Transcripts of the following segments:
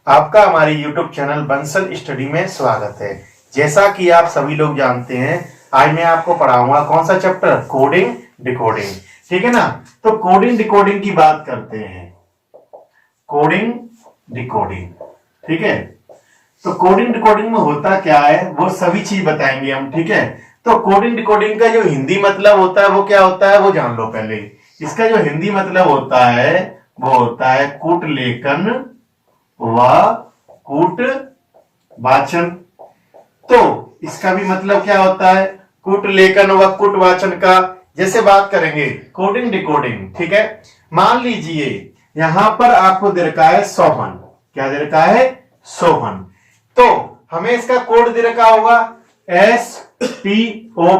आपका हमारे YouTube channel Bansal study में स्वागत है। जैसा कि आप सभी लोग जानते हैं, आज मैं आपको पढ़ाऊंगा कौन सा चैप्टर, कोडिंग डिकोडिंग। ठीक है ना। तो कोडिंग डिकोडिंग की बात करते हैं, कोडिंग डिकोडिंग। ठीक है। तो कोडिंग डिकोडिंग में होता क्या है वो सभी चीज बताएंगे हम। ठीक है। तो कोडिंग डिकोडिंग का जो हिंदी मतलब होता है वो क्या होता है वो जान लो पहले। इसका जो हिंदी मतलब होता है वो होता है कूट लेखन व कूट वाचन। तो इसका भी मतलब क्या होता है, कूट लेखन व कूट वाचन का। जैसे बात करेंगे कोडिंग डिकोडिंग। ठीक है। मान लीजिए यहां पर आपको दे रखा है सोहन। क्या दे रखा है? सोहन। तो हमें इसका कोड दे रखा होगा STOPIBO,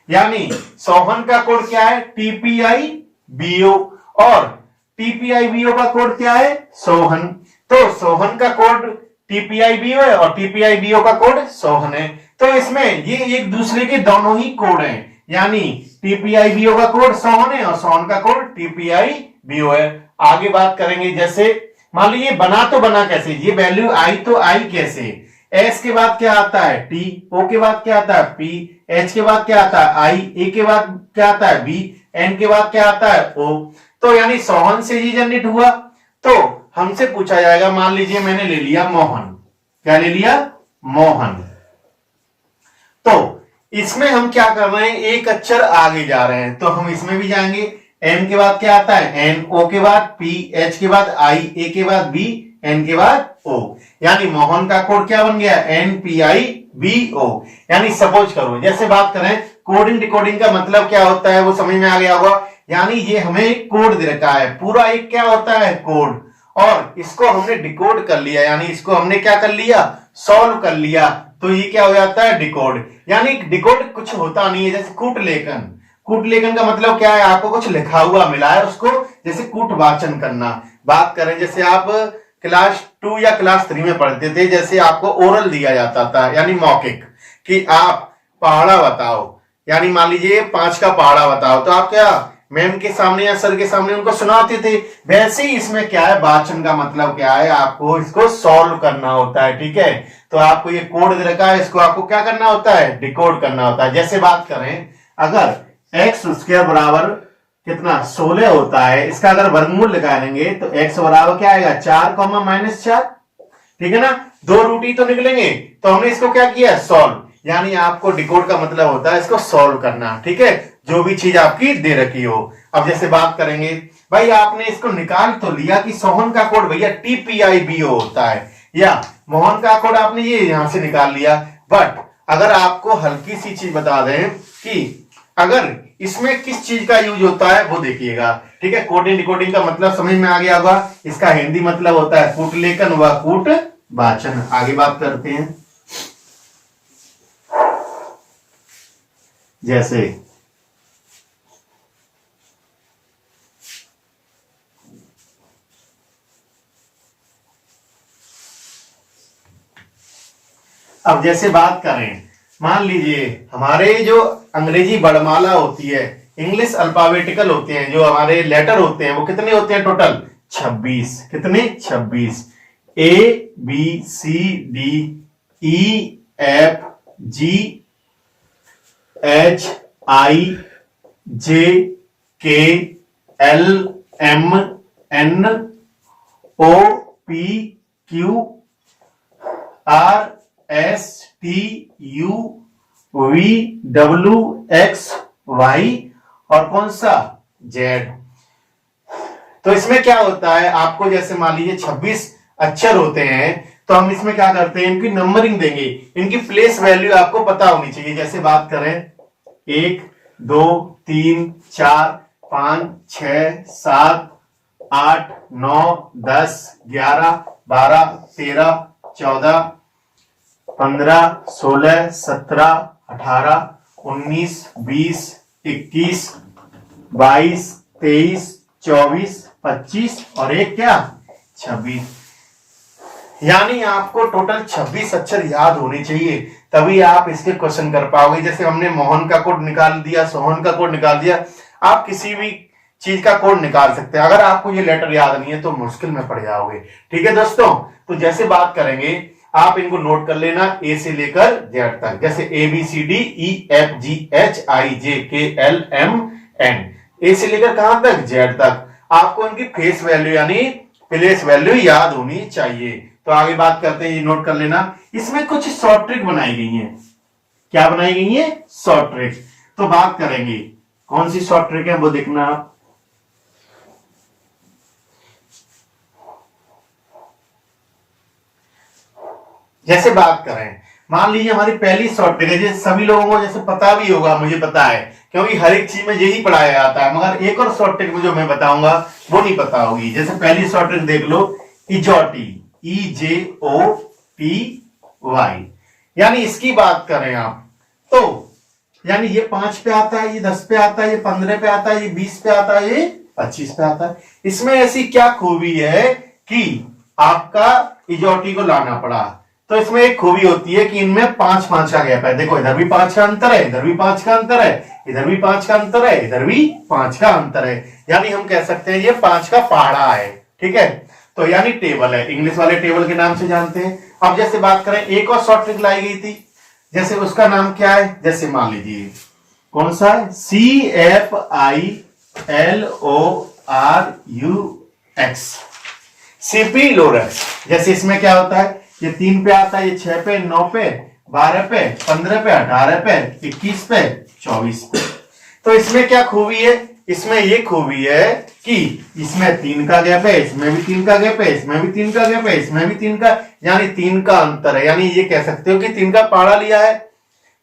यानी सोहन का कोड क्या है? TPIBO। और TPIBO का कोड क्या है? सोहन। तो सोहन का कोड TPIBO है और TPIBO का कोड सोहन है। तो इसमें ये एक दूसरे के दोनों ही कोड हैं, यानी TPIBO का कोड सोहन है और सोहन का कोड TPIBO है। आगे बात करेंगे, जैसे मान लीजिए बना तो बना कैसे, ये वैल्यू आई तो आई कैसे। एस के बाद क्या आता है? टी। ओ के बाद क्या आता है? पी। एच के बाद क्या आता है? आई। ए के बाद क्या आता है? बी। एन के बाद क्या आता है? ओ। तो यानी सोहन से ही जनरेट हुआ। तो हमसे पूछा जाएगा, मान लीजिए मैंने ले लिया मोहन। क्या ले लिया? मोहन। तो इसमें हम क्या कर रहे हैं, एक अक्षर आगे जा रहे हैं। तो हम इसमें भी जाएंगे। एम के बाद क्या आता है? एन। ओ के बाद पी। एच के बाद आई। ए के बाद बी। एन के बाद ओ। यानी मोहन का कोड क्या बन गया? NPIBO। यानी सपोज करो, जैसे बात करें कोडिंग डिकोडिंग का मतलब क्या होता है वो समझ में आ गया होगा। यानी ये हमें एक कोड दे रखा है, पूरा एक क्या होता है? कोड। और इसको हमने डिकोड कर लिया, यानी इसको हमने क्या कर लिया? सॉल्व कर लिया। तो ये क्या हो जाता है? डिकोड। यानी डिकोड कुछ होता नहीं है। जैसे कूट लेखन, कूट लेखन का मतलब क्या है? आपको कुछ लिखा हुआ मिला है, उसको जैसे कूट वाचन करना। बात करें जैसे आप क्लास 2 या क्लास 3 में पढ़ते थे, जैसे आपको ओरल दिया जाता था, यानी मौखिक, कि आप पहाड़ा बताओ, यानी मान लीजिए 5 का पहाड़ा बताओ, तो आप क्या मैम के सामने या सर के सामने उनको सुनाते थे। वैसे ही इसमें क्या है, वाचन का मतलब क्या है? आपको इसको सॉल्व करना होता है। ठीक है। तो आपको ये कोड दे रखा है, इसको आपको क्या करना होता है? डिकोड करना होता है। जैसे बात करें, अगर x स्क्वायर बराबर कितना 16 होता है, इसका अगर वर्गमूल निकालेंगे तो x बराबर क्या आएगा? 4 -4। ठीक है ना। दो रूट तो निकलेंगे। तो हमने इसको क्या किया? सॉल्व। यानी आपको डिकोड का मतलब होता है इसको सॉल्व करना। ठीक है। जो भी चीज आपकी दे रखी हो। अब जैसे बात करेंगे, भाई आपने इसको निकाल तो लिया कि सोहन का कोड भैया TPIBO होता है, या मोहन का कोड आपने ये यहां से निकाल लिया। बट अगर आपको हल्की सी चीज बता दें कि अगर इसमें किस चीज का यूज होता है वो देखिएगा। ठीक है। कोडिंग डिकोडिंग का मतलब समझ में आ गया होगा। इसका हिंदी मतलब होता है कूट लेखन व कूट वाचन। आगे बात करते हैं, जैसे अब जैसे बात करें, मान लीजिए हमारे जो अंग्रेजी वर्णमाला होती है, इंग्लिश अल्फाबेटिकल होते हैं, जो हमारे लेटर होते हैं वो कितने होते हैं? टोटल 26। कितने? 26। ABCDEFGHIJKLMNOPQRSTUVWXY और कौन सा? Z। तो इसमें क्या होता है, आपको जैसे मान लीजिए 26 अक्षर होते हैं, तो हम इसमें क्या करते हैं, इनकी नंबरिंग देंगे। इनकी प्लेस वैल्यू आपको पता होनी चाहिए। जैसे बात करें 1 2 3 4 5 6 7 8 9 10 11 12 13 14 15 16 17 18 19 20 21 22 23 24 25 और एक क्या? 26। यानी आपको टोटल 26 अक्षर याद होने चाहिए, तभी आप इसके क्वेश्चन कर पाओगे। जैसे हमने मोहन का कोड निकाल दिया, सोहन का कोड निकाल दिया, आप किसी भी चीज का कोड निकाल सकते हैं। अगर आपको ये लेटर याद नहीं है तो मुश्किल में पड़ जाओगे। ठीक है दोस्तों, तो जैसे बात करेंगे, आप इनको नोट कर लेना, ए से लेकर जेड तक, जैसे A B C D E F G H I J K L M N, ए से लेकर कहां तक, जेड तक। आपको इनकी फेस वैल्यू यानी प्लेस वैल्यू याद होनी चाहिए। तो आगे बात करते हैं, ये नोट कर लेना। इसमें कुछ शॉर्ट ट्रिक बनाई गई है। क्या बनाई गई है, शॉर्ट ट्रिक। तो बात करेंगे कौन सी शॉर्ट ट्रिक है वो देखना आप। जैसे बात करें, मान लीजिए हमारी पहली शॉर्ट ट्रिक है, जैसे सभी लोगों को जैसे पता भी होगा, मुझे पता है क्योंकि हर एक चीज में यही पढ़ाया जाता है, मगर एक और शॉर्ट ट्रिक जो मैं बताऊंगा वो नहीं पता होगी। जैसे पहली शॉर्ट ट्रिक देख लो, इजोटी, EJOTY, यानी इसकी बात करें आप तो यानी ये 5 पे आता है, ये 10 पे आता है, ये 15 पे आता है, ये 20 पे आता है, ये 25 पे आता है। इसमें ऐसी क्या खूबी है कि आपका इजोटी को लाना पड़ा। तो इसमें एक खूबी होती है कि इनमें 5-5 का गैप है। देखो इधर भी 5 का अंतर है, इधर भी 5 का अंतर है, इधर भी 5 का अंतर है, इधर भी 5 का अंतर है। यानी हम कह सकते हैं ये 5 का पहाड़ा है। ठीक है, तो यानी टेबल है, इंग्लिश वाले टेबल के नाम से जानते हैं। अब जैसे बात करें, एक और शॉर्ट ट्रिक लाई गई थी, जैसे उसका नाम क्या है, जैसे मान लीजिए कौन सा है, CFILORUX, सीपी लोरक्स। जैसे इसमें क्या होता है, ये 3 पे आता है, ये 6 पे, 9 पे, 12 पे, 15 पे, 18 पे, 21 पे, 24 पे। तो इसमें क्या खूबी है, इसमें ये खूबी है कि इसमें 3 का गैप है, इसमें भी 3 का गैप है, इसमें भी 3 का गैप है, इसमें भी 3 का, यानी 3 का अंतर है। यानी ये कह सकते हो कि 3 का पहाड़ा लिया है।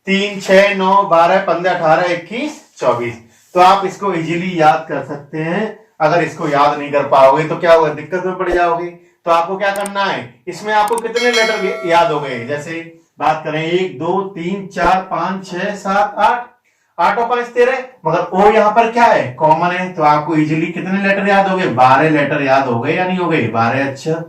3, 6, 9, 12, 15, 18, 21, 24। तो आप इसको इजीली याद कर सकते हैं। अगर इसको याद नहीं कर पाओगे तो क्या होगा, दिक्कत में पड़ जाओगे। तो आपको क्या करना है, इसमें आपको कितने लेटर याद हो गए, जैसे बात करें 1 2 3 4 5 6 7 8, 8 और 5 13, मगर ओ यहां पर क्या है, कॉमन है। तो आपको इजीली कितने लेटर याद हो गए, 12 लेटर याद हो गए या नहीं हो गए, 12। अच्छा,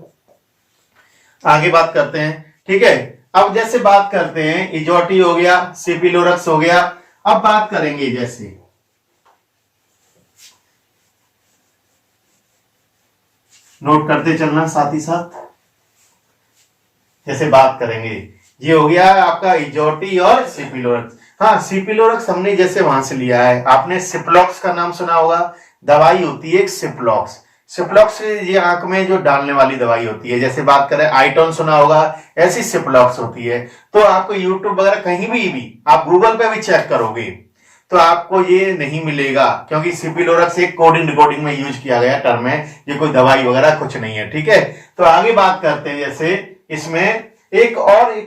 आगे बात करते हैं। ठीक है, अब जैसे बात करते हैं, इजोटी हो गया, सीपी लोरक्स हो गया। अब बात करेंगे, जैसे नोट करते चलना साथ ही साथ। जैसे बात करेंगे, ये हो गया आपका इजोटी और सिपिलोरक्स। हाँ, सिपिलोरक्स हमने जैसे वहां से लिया है, आपने सिप्लॉक्स का नाम सुना होगा, दवाई होती है एक सिप्लॉक्स। सिप्लॉक्स ये आंख में जो डालने वाली दवाई होती है। जैसे बात करें, आइटोन सुना होगा, ऐसी सिप्लॉक्स होती है। तो आपको यूट्यूब वगैरह कहीं भी आप गूगल पे भी चेक करोगे तो आपको ये नहीं मिलेगा, क्योंकि सिपिलोरक्स एक कोडिंग डिकोडिंग में यूज किया गया टर्म है, ये कोई दवाई वगैरह कुछ नहीं है। ठीक है, तो आगे बात करते हैं। जैसे इसमें एक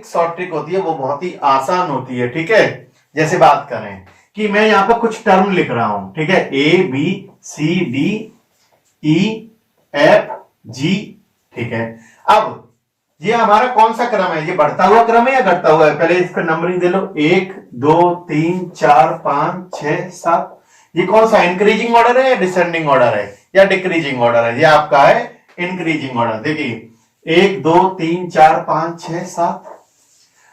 शॉर्ट ट्रिक होती है, वो बहुत ही आसान होती है। ठीक है, जैसे बात करें कि मैं यहां पर कुछ टर्म लिख रहा हूं। ठीक है, ABCDEFG। ठीक है, अब ये हमारा कौन सा क्रम है, ये बढ़ता हुआ क्रम है या घटता हुआ है, पहले इसका नंबरिंग दे लो। 1 2 3 4 5 6 7। ये कौन सा, इंक्रीजिंग ऑर्डर है या डिसेंडिंग ऑर्डर है या डिक्रीजिंग ऑर्डर है, ये आपका है इंक्रीजिंग ऑर्डर। देखिए 1 2 3 4 5 6 7।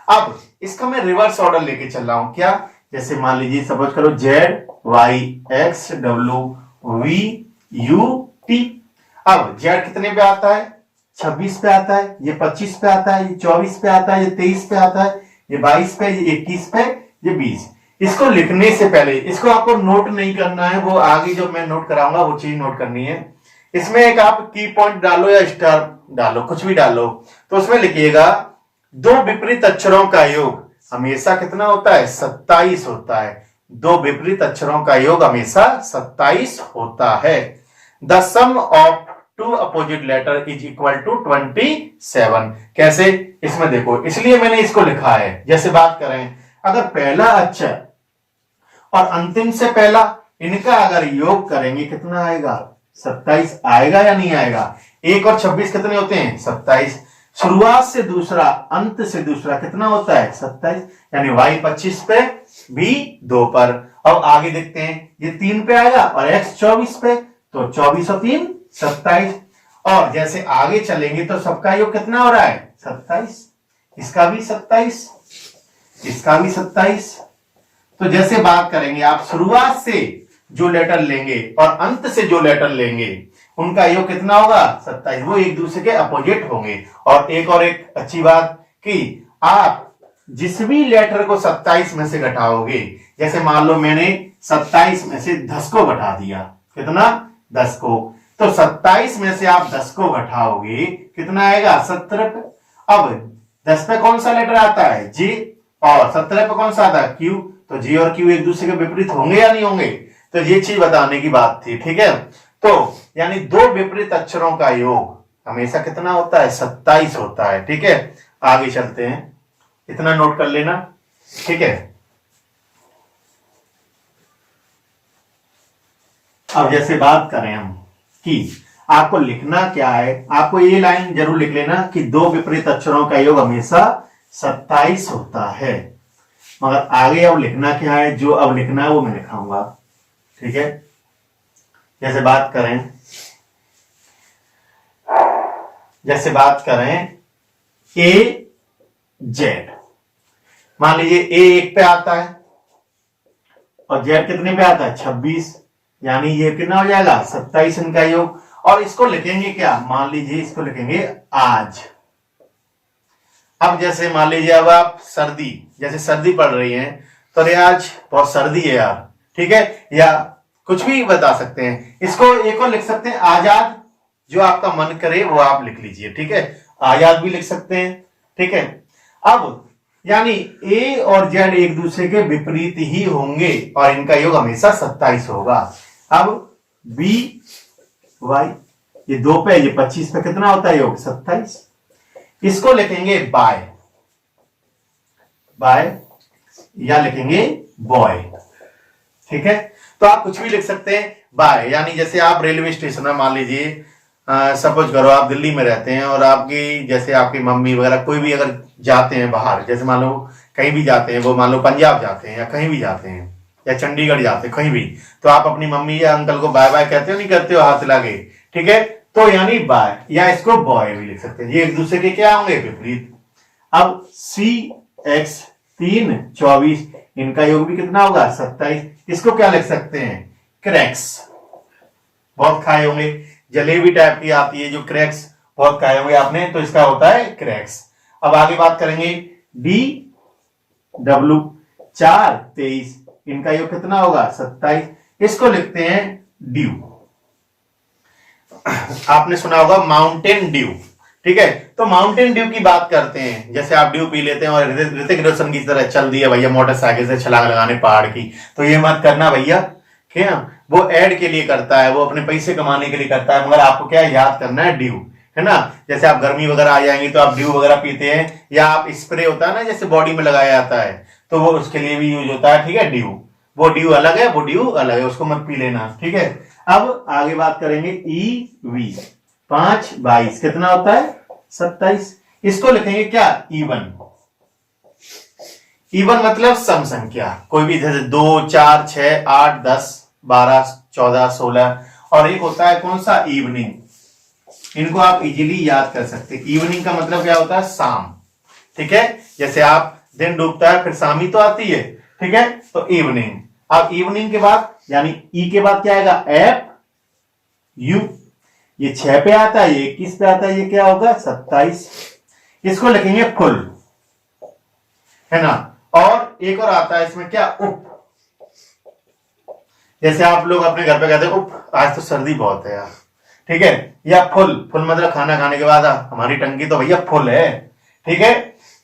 अब इसका मैं रिवर्स ऑर्डर लेके चल रहा हूं। क्या, जैसे मान लीजिए सपोज करो ZYXWVUT। अब Z कितने पे आता है, 26 पे आता है, ये 25 पे आता है, ये 24 पे आता है, ये 23 पे आता है, ये 22 पे, ये 21 पे, ये 20। इसको लिखने से पहले इसको आपको नोट नहीं करना है, वो आगे जो मैं नोट कराऊंगा वो चीज नोट करनी है। इसमें एक आप की पॉइंट डालो या स्टार डालो, कुछ भी डालो। तो उसमें लिखिएगा, 2 विपरीत अक्षरों का योग हमेशा कितना होता है, 27 होता है। 2 विपरीत अक्षरों का योग हमेशा 27 होता है। The sum of 2 opposite letter is equal to 27। कैसे, इसमें देखो, इसलिए मैंने इसको लिखा है। जैसे बात करें, अगर पहला अक्षर और अंतिम से पहला, इनका अगर योग करेंगे कितना आएगा, 27 आएगा या नहीं आएगा। 1 और 26 कितने होते हैं, 27। शुरुआत से दूसरा, अंत से दूसरा कितना होता है, 27। यानी Y 25 पे, B 2 पर। अब आगे देखते हैं, ये 3 पे आएगा और X 24 पे, तो 24 और 3 27। और जैसे आगे चलेंगे तो सबका योग कितना हो रहा है, 27। इसका भी 27, इसका भी 27। तो जैसे बात करेंगे आप, शुरुआत से जो लेटर लेंगे और अंत से जो लेटर लेंगे उनका योग कितना होगा 27। वो एक दूसरे के अपोजिट होंगे। और एक अच्छी बात कि आप जिस भी लेटर को 27 में से घटाओगे, जैसे मान लो मैंने 27 में से 10 को घटा दिया, कितना 10 को, तो 27 में से आप 10 को घटाओगे कितना आएगा 17 पे। अब 10 पे कौन सा लेटर आता है जे, और 17 पे कौन सा आता है क्यू, तो जे और क्यू एक दूसरे के विपरीत होंगे या नहीं होंगे, तो ये चीज बताने की बात थी। ठीक है, तो यानी दो विपरीत अक्षरों का योग हमेशा कितना होता है 27 होता है। ठीक है, आगे चलते हैं, इतना नोट कर लेना। ठीक है, अब जैसे बात करें हम कि आपको लिखना क्या है, आपको ये लाइन जरूर लिख लेना कि दो विपरीत अक्षरों का योग हमेशा 27 होता है। मगर आगे अब लिखना क्या है, जो अब लिखना है वो मैं लिखाऊंगा। ठीक है, जैसे बात करें ए जेड, मान लीजिए ए 1 पे आता है और जेड कितने पे आता है 26, यानी ये कितना हो जाएगा 27 इनका योग। और इसको लिखेंगे क्या, मान लीजिए इसको लिखेंगे आज। अब जैसे मान लीजिए अब आप जैसे सर्दी पड़ रही है तो अरे आज बहुत सर्दी है यार, ठीक है, या कुछ भी बता सकते हैं। इसको एक और लिख सकते हैं आजाद, जो आपका मन करे वो आप लिख लीजिए। ठीक है, आजाद भी लिख सकते हैं। ठीक है, अब यानी ए और जेड एक दूसरे के विपरीत ही होंगे और इनका योग हमेशा 27 होगा। अब बी वाई, ये 2 पे, ये 25 पे कितना होता है योग 27। इसको लिखेंगे बाय या लिखेंगे बॉय। ठीक है, तो आप कुछ भी लिख सकते हैं बाय, यानी जैसे आप रेलवे स्टेशन है, मान लीजिए सपोज करो आप दिल्ली में रहते हैं और आपकी जैसे आपकी मम्मी वगैरह कोई भी अगर जाते हैं बाहर, जैसे मान लो कहीं भी जाते हैं, वो मान लो पंजाब जाते हैं या कहीं भी जाते हैं या चंडीगढ़ जाते हैं कहीं भी, तो आप अपनी मम्मी या अंकल को बाय बाय कहते हो नहीं करते हो हाथ लागे। ठीक है, तो यानी बाय, या इसको बॉय भी लिख सकते हैं, ये एक दूसरे के क्या होंगे विपरीत। अब सी एक्स 3 24, इनका योग भी कितना होगा 27। इसको क्या लिख सकते हैं क्रैक्स, बहुत खाए होंगे, जलेबी टाइप की आती है जो क्रैक्स, बहुत खाए होंगे आपने, तो इसका होता है क्रैक्स। अब आगे बात करेंगे डी डब्ल्यू 4 23, इनका योग कितना होगा 27। इसको लिखते हैं ड्यू, आपने सुना होगा माउंटेन ड्यू। ठीक है, तो माउंटेन ड्यू की बात करते हैं, जैसे आप ड्यू पी लेते हैं और ऋतिक रोशन की तरह चल दिया भैया मोटरसाइकिल से छलांग लगाने पहाड़ की, तो ये मत करना भैया। क्या वो एड के लिए करता है, वो अपने पैसे कमाने के लिए करता है, मगर आपको क्या याद करना है ड्यू, है ना। जैसे आप गर्मी वगैरह आ जाएंगी तो आप ड्यू वगैरह पीते हैं, या आप स्प्रे होता है ना जैसे बॉडी में लगाया जाता है, तो वो उसके लिए भी यूज होता है। ठीक है, ड्यू, वो ड्यू अलग है, वो ड्यू अलग है, उसको मत पी लेना। ठीक है, अब आगे बात करेंगे ई वी 5 22, कितना होता है 27। इसको लिखेंगे क्या इवन, इवन मतलब सम संख्या, कोई भी, जैसे 2 4 6 8 10 12 14 16, और एक होता है कौन सा इवनिंग, इनको आप इजीली याद कर सकते हैं। इवनिंग का मतलब क्या होता है शाम। ठीक है, जैसे आप दिन डूबता है फिर शाम ही तो आती है। ठीक है, तो इवनिंग। अब इवनिंग के बाद यानी ई के बाद क्या आएगा एफ यू, ये 6 पे आता है, ये 21 पे आता है, ये क्या होगा 27। इसको लिखेंगे फुल, है ना। और एक और आता है इसमें क्या उप, जैसे आप लोग अपने घर पे कहते हैं उप आज तो सर्दी बहुत है यार। ठीक है, या फुल, फुल मतलब खाना खाने के बाद हमारी टंकी तो भैया फुल है। ठीक है,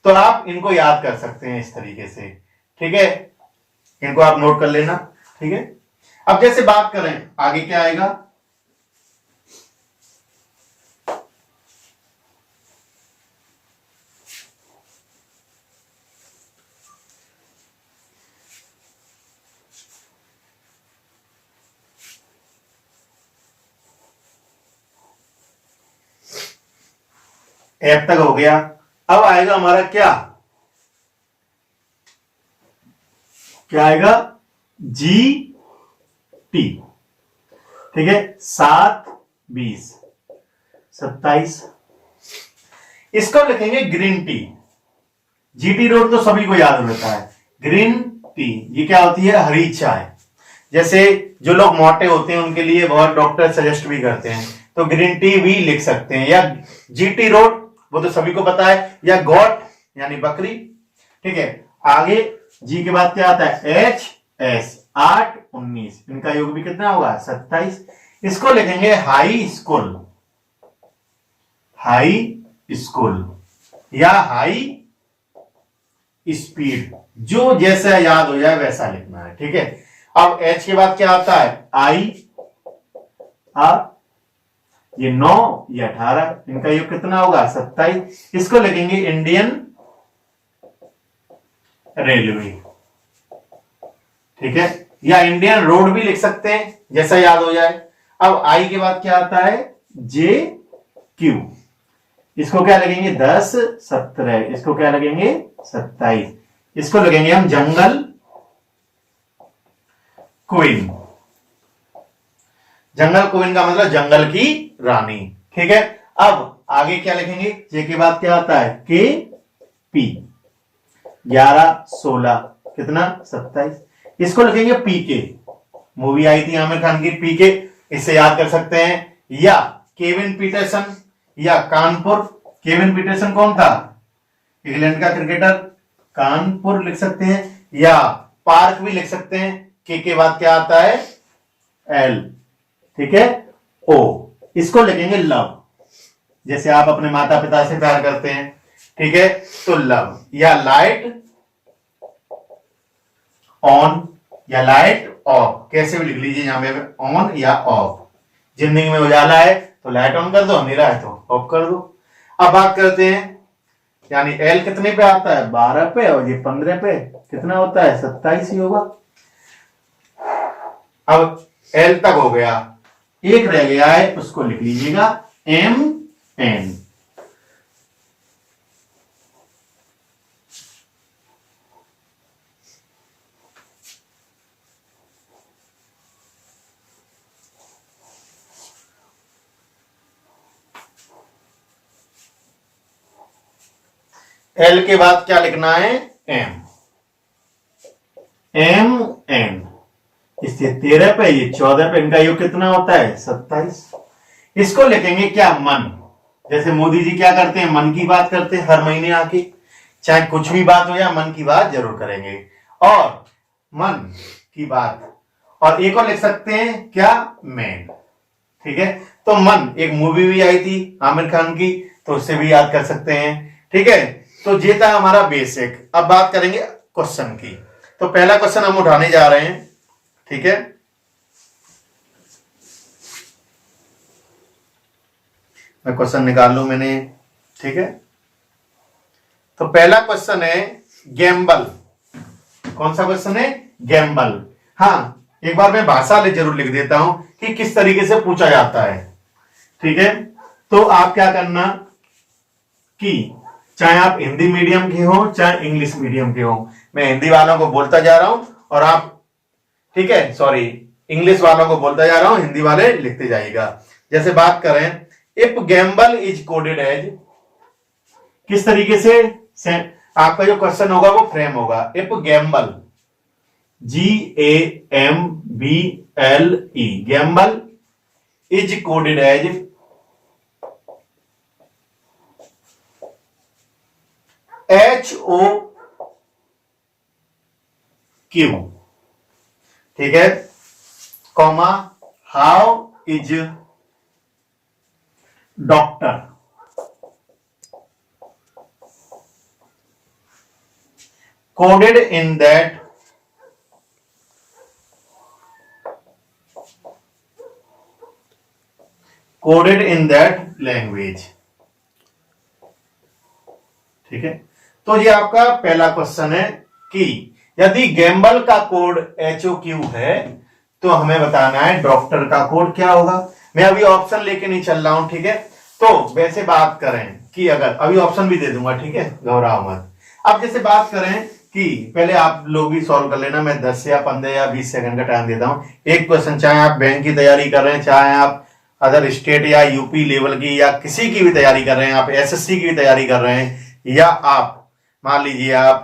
तो आप इनको याद कर सकते हैं इस तरीके से। ठीक है, इनको आप नोट कर लेना। ठीक है, अब जैसे बात करें आगे क्या आएगा, एफ तक हो गया। अब आएगा हमारा क्या आएगा जी टी। ठीक है, 7 20 27। इसको लिखेंगे ग्रीन टी। जीटी रोड तो सभी को याद रहता है, ग्रीन टी ये क्या होती है हरी चाय। जैसे जो लोग मोटे होते हैं उनके लिए बहुत डॉक्टर सजेस्ट भी करते हैं, तो ग्रीन टी भी लिख सकते हैं, या जीटी रोड वो तो सभी को पता है, या गॉट यानी बकरी। ठीक है, आगे जी के बाद क्या आता है, एच एस 8 19, इनका योग भी कितना होगा 27। इसको लिखेंगे हाई स्कूल, हाई स्कूल या हाई स्पीड, जो जैसा याद हो जाए वैसा लिखना है। ठीक है, अब एच के बाद क्या आता है, आई आर, ये 9 ये 18, इनका योग कितना होगा 27। इसको लिखेंगे इंडियन रेलवे। ठीक है, या इंडियन रोड भी लिख सकते हैं, जैसा याद हो जाए। अब आई के बाद क्या आता है, जे क्यू, इसको क्या लगेंगे 10 17, इसको क्या लगेंगे 27, इसको लगेंगे हम जंगल क्वीन। जंगल क्वीन का मतलब जंगल की रानी। ठीक है, अब आगे क्या लिखेंगे, जे के बाद क्या आता है, के पी 11 16 कितना 27, इसको लिखेंगे पीके, मूवी आई थी आमिर खान की पीके, इससे याद कर सकते हैं। या केविन पीटरसन या कानपुर, केविन पीटरसन कौन था, इंग्लैंड का क्रिकेटर, कानपुर लिख सकते हैं, या पार्क भी लिख सकते हैं, के बाद क्या आता है एल। ठीक है, ओ, इसको लिखेंगे लव, जैसे आप अपने माता पिता से प्यार करते हैं। ठीक है, तो लव, या लाइट ऑन या लाइट ऑफ, कैसे भी लिख लीजिए, यहां पे ऑन या ऑफ। जिंदगी में उजाला है तो लाइट ऑन कर दो, अंधेरा है तो ऑफ कर दो। अब बात करते हैं, यानी एल कितने पे आता है 12 पे, और ये 15 पे कितना होता है 27 ही होगा। अब एल तक हो गया, एक रह गया है, उसको लिख लीजिएगा एम एन। एल के बाद क्या लिखना है, एम, एम एन, इससे 13 पे ये 14 पे, इनका योग कितना होता है 27। इसको लिखेंगे क्या, मन, जैसे मोदी जी क्या करते हैं, मन की बात करते हैं हर महीने आके, चाहे कुछ भी बात हो जाए मन की बात जरूर करेंगे, और मन की बात, और एक और लिख सकते हैं क्या, मैन। ठीक है, तो मन एक मूवी भी आई थी आमिर खान की, तो उससे भी याद कर सकते हैं। ठीक है, तो ये था हमारा बेसिक। अब बात करेंगे क्वेश्चन की, तो पहला क्वेश्चन हम उठाने जा रहे हैं। ठीक है, मैं क्वेश्चन निकाल लूं मैंने। ठीक है, तो पहला क्वेश्चन है गैम्बल। कौन सा क्वेश्चन है, गैम्बल। हाँ, एक बार मैं भाषा जरूर लिख देता हूं कि किस तरीके से पूछा जाता है। ठीक है, तो आप क्या करना कि चाहे आप हिंदी मीडियम के हो चाहे इंग्लिश मीडियम के हो, मैं हिंदी वालों को बोलता जा रहा हूं और आप, ठीक है, सॉरी, इंग्लिश वालों को बोलता जा रहा हूं, हिंदी वाले लिखते जाइएगा। जैसे बात करें, if gamble is coded as, किस तरीके से आपका जो क्वेश्चन होगा वो फ्रेम होगा। If gamble, GAMBLE, gamble is coded as HOQ, ठीक है, comma, how is doctor, coded in that language. ठीक है, तो ये आपका पहला क्वेश्चन है कि यदि गैम्बल का कोड HOQ है तो हमें बताना है डॉक्टर का कोड क्या होगा। मैं अभी ऑप्शन लेके नहीं चल रहा हूं, ठीक है, तो वैसे बात करें कि अगर, अभी ऑप्शन भी दे दूंगा, ठीक है, घबराओ मत। अब जैसे बात करें कि पहले आप लोग भी सॉल्व कर लेना, मैं 10 या 15 या 20 सेकंड का टाइम देता हूं एक क्वेश्चन, चाहे आप बैंक की तैयारी कर रहे हैं, चाहे आप अदर स्टेट या यूपी लेवल की या किसी की भी तैयारी कर रहे हैं, आप SSC की भी तैयारी कर रहे हैं, या आप मान लीजिए आप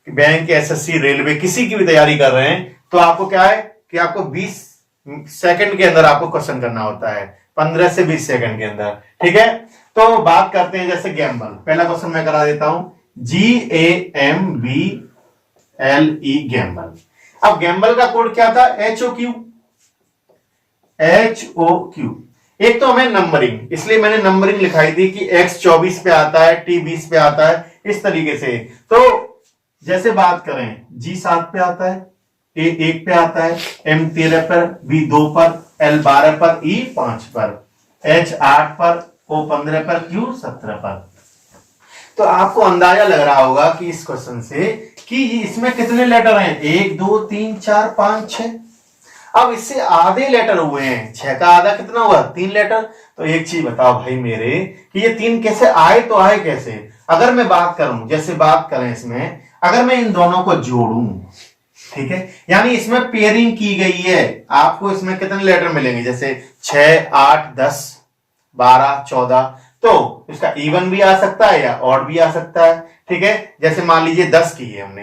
बैंक, SSC, रेलवे, किसी की भी तैयारी कर रहे हैं, तो आपको क्या है कि आपको 20 सेकंड के अंदर आपको क्वेश्चन करना होता है, 15 से 20 सेकंड के अंदर। ठीक है, तो बात करते हैं जैसे गैम्बल। पहला क्वेश्चन मैं करा देता हूं, GAMBLE गैम्बल। अब गैम्बल का कोड क्या था? HOQ। एक तो हमें नंबरिंग, इसलिए मैंने नंबरिंग लिखाई थी कि X 24 पे आता है, T 20 पे आता है, इस तरीके से। तो जैसे बात करें, G 7 पे आता है, A 1 पे आता है, M 13 पर, B 2 पर, L 12 पर, E 5 पर, H 8 पर, O 15 पर, Q 17 पर। तो आपको अंदाजा लग रहा होगा कि इस क्वेश्चन से कि इसमें कितने लेटर हैं? 1 2 3 4 5 6। अब इससे आधे लेटर हुए हैं, 6 का आधा कितना हुआ? 3 लेटर। तो एक चीज बताओ भाई मेरे कि ये 3 कैसे आए? तो आए कैसे? अगर मैं बात करूं, जैसे बात करें इसमें, अगर मैं इन दोनों को जोड़ूं, ठीक है, यानी इसमें पेयरिंग की गई है, आपको इसमें कितने लेटर मिलेंगे? जैसे 6 8 10 12 14। तो इसका इवन भी आ सकता है या ऑड भी आ सकता है। ठीक है, जैसे मान लीजिए 10 की है हमने,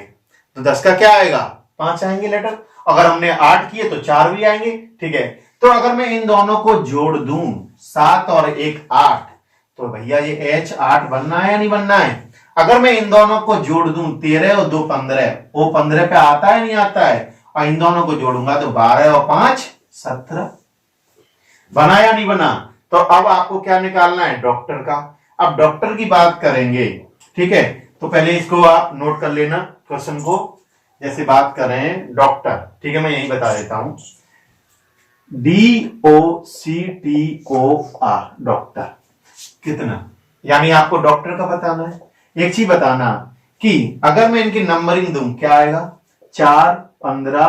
तो 10 का क्या आएगा? 5 आएंगे लेटर। अगर हमने 8 किए तो 4 भी आएंगे। ठीक है, तो अगर मैं इन दोनों को जोड़ दूं, 7 और 1 8, तो भैया ये H 8 बनना है या नहीं बनना है? अगर मैं इन दोनों को जोड़ दूं, 13 और 2 15, वो 15 पे आता है नहीं आता है? और इन दोनों को जोड़ूंगा तो 12 और 5 17। बना या नहीं बना? तो अब आपको क्या निकालना है? डॉक्टर का। अब डॉक्टर की बात करेंगे, ठीक है, तो पहले इसको आप नोट कर लेना क्वेश्चन को। जैसे बात कर रहे हैं डॉक्टर, ठीक है, मैं यही बता देता हूं, DOCTOR डॉक्टर कितना, यानी आपको डॉक्टर का बताना है। एक चीज बताना कि अगर मैं इनकी नंबरिंग दूं, क्या आएगा? 4 15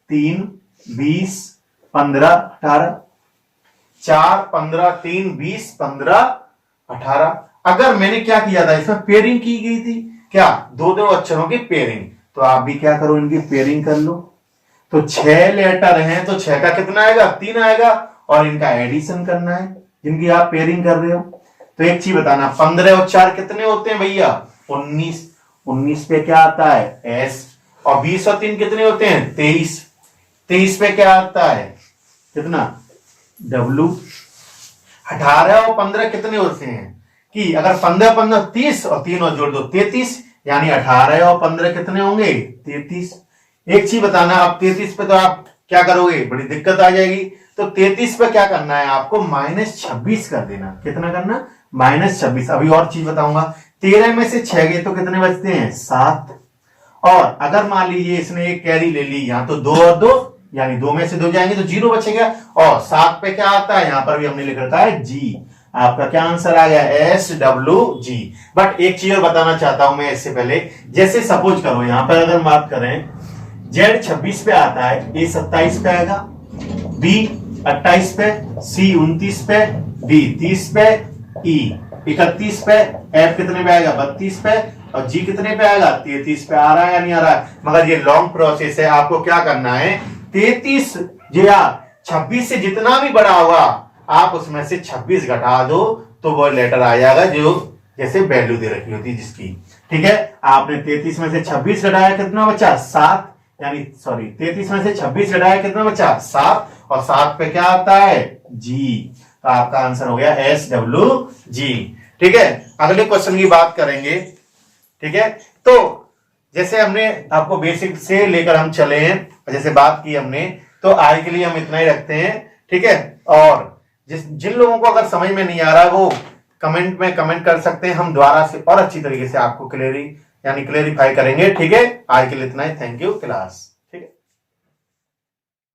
3 20 15 18। 4 15 3 20 15 18। अगर मैंने क्या किया था, इसमें पेयरिंग की गई थी, क्या? 2 अक्षरों की पेयरिंग। तो आप भी क्या करो, इनकी पेयरिंग कर लो। तो 6 लेटर हैं, तो 6 का कितना आएगा? 3 आएगा, और इनका एडिशन करना है जिनकी आप पेयरिंग कर रहे हो। तो एक चीज बताना, 15 और 4 कितने होते हैं भैया? 19। 19 पे क्या आता है? S। और 20 और 3 कितने होते हैं? 23। 23 पे क्या आता है? कितना? W। 18 और 15 कितने होते हैं? कि अगर 15 15 30 और 3 और जोड़ दो 33, यानी 18 और 15 कितने होंगे? 33। एक चीज बताना, अब 33 पे तो आप क्या करोगे? बड़ी दिक्कत आ जाएगी। तो 33 पे क्या करना है आपको? -26 कर देना। कितना करना? -26। अभी और चीज बताऊंगा, 13 में से 6 गए तो कितने बचते हैं? 7। और अगर मान लीजिए इसने एक कैरी ले ली, यहां तो 2 और 2, यानी 2 में से 2 जाएंगे तो 0 बचेगा। और 7 पे क्या आता है? यहां पर भी हमने लिख रखा है G। आपका क्या आंसर आ गया? SWG। बट एक चीज बताना चाहता हूं मैं इससे पहले, जैसे सपोज करो यहां पर अगर बात करें, Z 26 पे आता है, A 27 पे आएगा, B 28 पे, C 29 पे, D 30 पे, E 31 पे, F कितने पे आएगा? 32 पे, और G कितने पे आएगा? 33 पे। आ रहा है या नहीं आ रहा है? मगर ये लॉन्ग प्रोसेस है, आपको क्या करना है? 33 या 26 से जितना भी बड़ा होगा, आप उसमें से 26 घटा दो, तो वो लेटर आ जाएगा जो जैसे वैल्यू दे रखी होती है जिसकी। ठीक है, आपने 33 में से 26 घटाया, कितना बचा? 7। यानी सॉरी, 33 में से 26 घटाया, कितना बचा? 7। और 7 पे क्या आता है? G। तो आपका आंसर हो गया SWG। ठीक है, अगले क्वेश्चन की बात करेंगे। ठीक है, तो जैसे हमने आपको बेसिक से लेकर हम चले हैं, जैसे बात की हमने, तो आज के लिए हम इतना ही रखते हैं। ठीक है, और जिन लोगों को अगर समझ में नहीं आ रहा, वो कमेंट में कमेंट कर सकते हैं, हम दोबारा से और अच्छी तरीके से आपको क्लियरिफाई करेंगे। ठीक है, आज के लिए इतना ही। Thank you class.